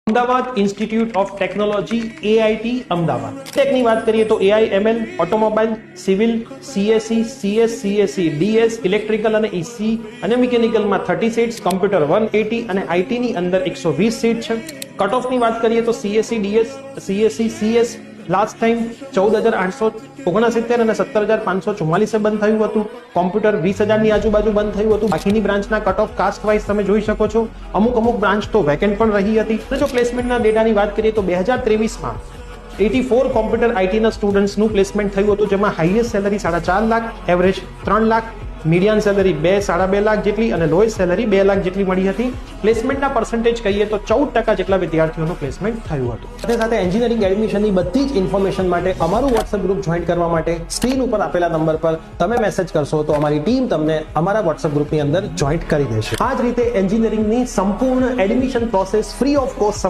Ahmedabad institute of technology AIT Ahmedabad. ટેકની વાત કરીએ તો AI ML, automobile, civil, CSE, CS, CSE, DS, electrical અને EC અને મિકેનિકલમાં 30 સીટ્સ, કોમ્પ્યુટર 180 અને IT ની અંદર 120 સીટ છે. કટ ઓફની વાત કરીએ તો CSE, DS, CSE, CS last time 14,869 અને 17,544 બંધ થયું હતું. કોમ્પ્યુટર 20,000 ની આજુબાજુ બંધ થયું હતું. બાકીની બ્રાન્ચના કટ ઓફ કાસ્ટ વાઇઝ તમે જોઈ શકો છો. અમુક બ્રાન્ચ તો વેકેન્ટ પણ રહી હતી. અને જો પ્લેસમેન્ટના ડેટાની વાત કરીએ તો 2023માં 84 કોમ્પ્યુટર IT ના સ્ટુડન્ટ્સનું પ્લેસમેન્ટ થયું હતું, જેમાં highest salary 4.5 lakh, average 3 lakh, median salary 2.5 lakh જેટલી અને લોએસ્ટ સેલરી 2 લાખ જેટલી મળી હતી. પ્લેસમેન્ટના પર્સન્ટેજ કહીએ તો 14% જેટલા વિદ્યાર્થીઓનું પ્લેસમેન્ટ થયું હતું. સાથે એન્જિનિયરિંગ એડમિશનની બધી જ ઇન્ફોર્મેશન માટે અમારું WhatsApp ગ્રુપ જોઈન કરવા માટે સ્ક્રીન ઉપર આપેલા નંબર પર તમે મેસેજ કરશો તો અમારી ટીમ તમને અમારા WhatsApp ગ્રુપની અંદર જોઈન કરી દેશે. આ જ રીતે એન્જિનિયરિંગની સંપૂર્ણ admission process free of cost